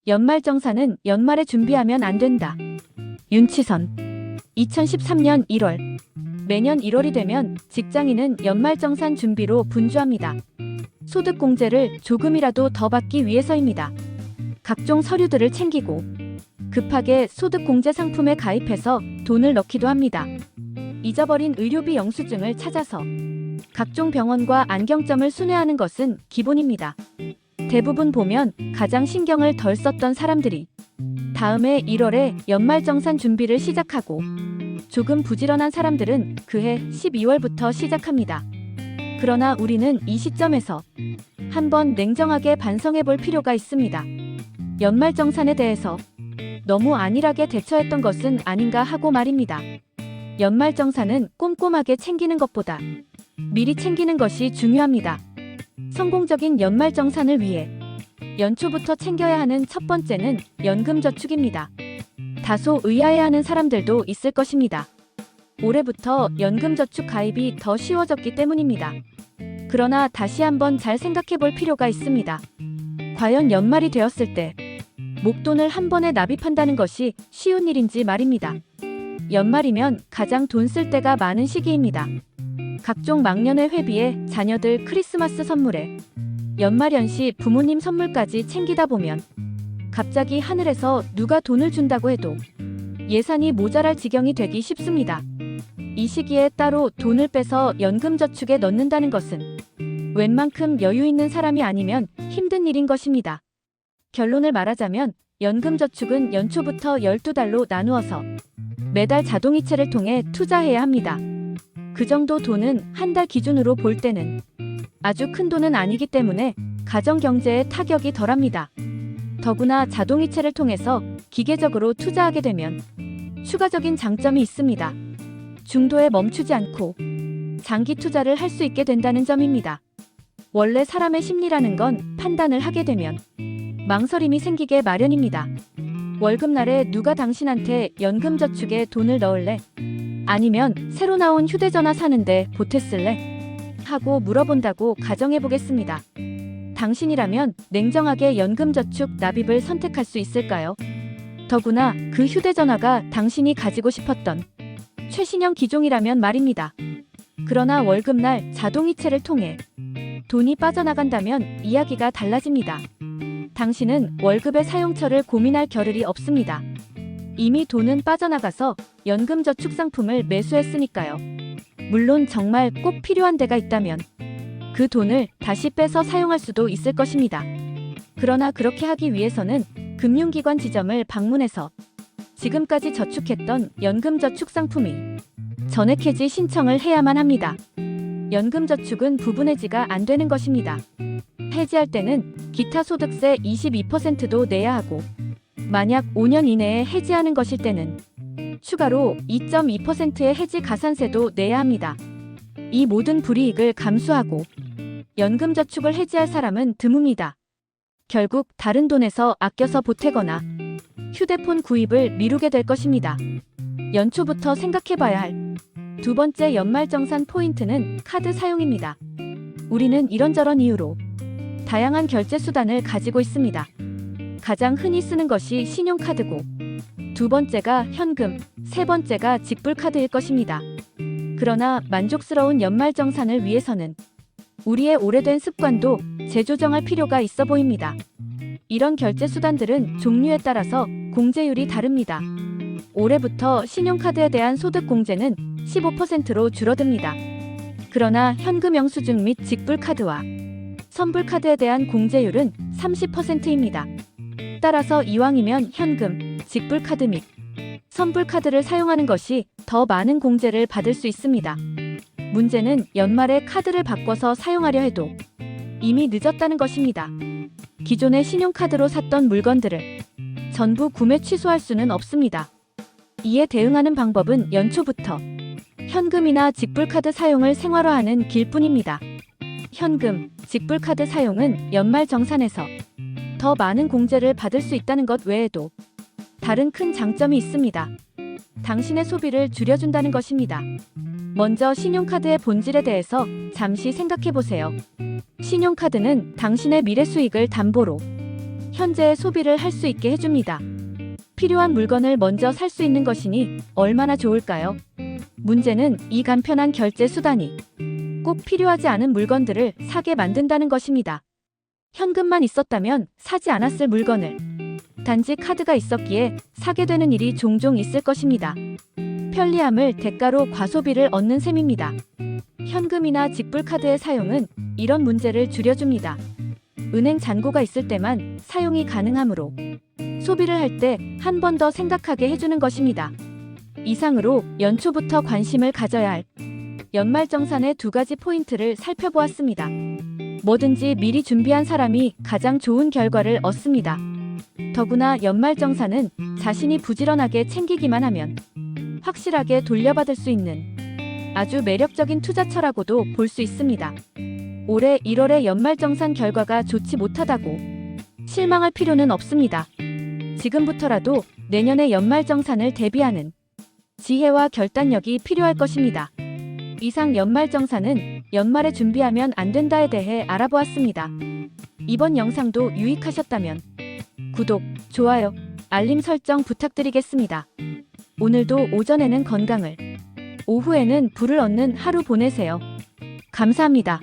연말정산은 연말에 준비하면 안 된다. 윤치선. 2013년 1월. 매년 1월이 되면 직장인은 연말정산 준비로 분주합니다. 소득공제를 조금이라도 더 받기 위해서입니다. 각종 서류들을 챙기고 급하게 소득공제 상품에 가입해서 돈을 넣기도 합니다. 잊어버린 의료비 영수증을 찾아서 각종 병원과 안경점을 순회하는 것은 기본입니다. 대부분 보면 가장 신경을 덜 썼던 사람들이 다음해 1월에 연말정산 준비를 시작하고 조금 부지런한 사람들은 그해 12월부터 시작합니다. 그러나 우리는 이 시점에서 한번 냉정하게 반성해 볼 필요가 있습니다. 연말정산에 대해서 너무 안일하게 대처했던 것은 아닌가 하고 말입니다. 연말정산은 꼼꼼하게 챙기는 것보다 미리 챙기는 것이 중요합니다. 성공적인 연말정산을 위해 연초부터 챙겨야 하는 첫 번째는 연금저축입니다. 다소 의아해하는 사람들도 있을 것입니다. 올해부터 연금저축 가입이 더 쉬워졌기 때문입니다. 그러나 다시 한번 잘 생각해 볼 필요가 있습니다. 과연 연말이 되었을 때 목돈을 한 번에 납입한다는 것이 쉬운 일인지 말입니다. 연말이면 가장 돈 쓸 때가 많은 시기입니다. 각종 막년회 회비에 자녀들 크리스마스 선물에 연말연시 부모님 선물까지 챙기다 보면 갑자기 하늘에서 누가 돈을 준다고 해도 예산이 모자랄 지경이 되기 쉽습니다. 이 시기에 따로 돈을 빼서 연금저축에 넣는다는 것은 웬만큼 여유 있는 사람이 아니면 힘든 일인 것입니다. 결론을 말하자면 연금저축은 연초부터 12달로 나누어서 매달 자동이체를 통해 투자해야 합니다. 그 정도 돈은 한 달 기준으로 볼 때는 아주 큰 돈은 아니기 때문에 가정경제에 타격이 덜합니다. 더구나 자동이체를 통해서 기계적으로 투자하게 되면 추가적인 장점이 있습니다. 중도에 멈추지 않고 장기 투자를 할 수 있게 된다는 점입니다. 원래 사람의 심리라는 건 판단을 하게 되면 망설임이 생기게 마련입니다. 월급날에 누가 당신한테 연금저축에 돈을 넣을래? 아니면 새로 나온 휴대전화 사는데 보탰을래? 하고 물어본다고 가정해보겠습니다. 당신이라면 냉정하게 연금저축 납입을 선택할 수 있을까요? 더구나 그 휴대전화가 당신이 가지고 싶었던 최신형 기종이라면 말입니다. 그러나 월급날 자동이체를 통해 돈이 빠져나간다면 이야기가 달라집니다. 당신은 월급의 사용처를 고민할 겨를이 없습니다. 이미 돈은 빠져나가서 연금저축 상품을 매수했으니까요. 물론 정말 꼭 필요한 데가 있다면 그 돈을 다시 빼서 사용할 수도 있을 것입니다. 그러나 그렇게 하기 위해서는 금융기관 지점을 방문해서 지금까지 저축했던 연금저축 상품이 전액해지 신청을 해야만 합니다. 연금저축은 부분해지가 안 되는 것입니다. 해지할 때는 기타 소득세 22%도 내야 하고 만약 5년 이내에 해지하는 것일 때는 추가로 2.2%의 해지 가산세도 내야 합니다. 이 모든 불이익을 감수하고 연금저축을 해지할 사람은 드뭅니다. 결국 다른 돈에서 아껴서 보태거나 휴대폰 구입을 미루게 될 것입니다. 연초부터 생각해봐야 할 두 번째 연말정산 포인트는 카드 사용입니다. 우리는 이런저런 이유로 다양한 결제 수단을 가지고 있습니다. 가장 흔히 쓰는 것이 신용카드고 두 번째가 현금, 세 번째가 직불카드일 것입니다. 그러나 만족스러운 연말정산을 위해서는 우리의 오래된 습관도 재조정할 필요가 있어 보입니다. 이런 결제 수단들은 종류에 따라서 공제율이 다릅니다. 올해부터 신용카드에 대한 소득공제는 15%로 줄어듭니다. 그러나 현금 영수증 및 직불카드와 선불카드에 대한 공제율은 30%입니다. 따라서 이왕이면 현금, 직불카드 및 선불카드를 사용하는 것이 더 많은 공제를 받을 수 있습니다. 문제는 연말에 카드를 바꿔서 사용하려 해도 이미 늦었다는 것입니다. 기존의 신용카드로 샀던 물건들을 전부 구매 취소할 수는 없습니다. 이에 대응하는 방법은 연초부터 현금이나 직불카드 사용을 생활화하는 길뿐입니다. 현금, 직불카드 사용은 연말정산에서 더 많은 공제를 받을 수 있다는 것 외에도 다른 큰 장점이 있습니다. 당신의 소비를 줄여준다는 것입니다. 먼저 신용카드의 본질에 대해서 잠시 생각해보세요. 신용카드는 당신의 미래 수익을 담보로 현재의 소비를 할 수 있게 해줍니다. 필요한 물건을 먼저 살 수 있는 것이니 얼마나 좋을까요? 문제는 이 간편한 결제 수단이 꼭 필요하지 않은 물건들을 사게 만든다는 것입니다. 현금만 있었다면 사지 않았을 물건을 단지 카드가 있었기에 사게 되는 일이 종종 있을 것입니다. 편리함을 대가로 과소비를 얻는 셈입니다. 현금이나 직불카드의 사용은 이런 문제를 줄여줍니다. 은행 잔고가 있을 때만 사용이 가능하므로 소비를 할 때 한 번 더 생각하게 해주는 것입니다. 이상으로 연초부터 관심을 가져야 할 연말정산의 2가지 포인트를 살펴보았습니다. 뭐든지 미리 준비한 사람이 가장 좋은 결과를 얻습니다. 더구나 연말정산은 자신이 부지런하게 챙기기만 하면 확실하게 돌려받을 수 있는 아주 매력적인 투자처라고도 볼 수 있습니다. 올해 1월의 연말정산 결과가 좋지 못하다고 실망할 필요는 없습니다. 지금부터라도 내년의 연말정산을 대비하는 지혜와 결단력이 필요할 것입니다. 이상 연말정산은 연말에 준비하면 안 된다에 대해 알아보았습니다. 이번 영상도 유익하셨다면 구독, 좋아요, 알림 설정 부탁드리겠습니다. 오늘도 오전에는 건강을, 오후에는 부를 얻는 하루 보내세요. 감사합니다.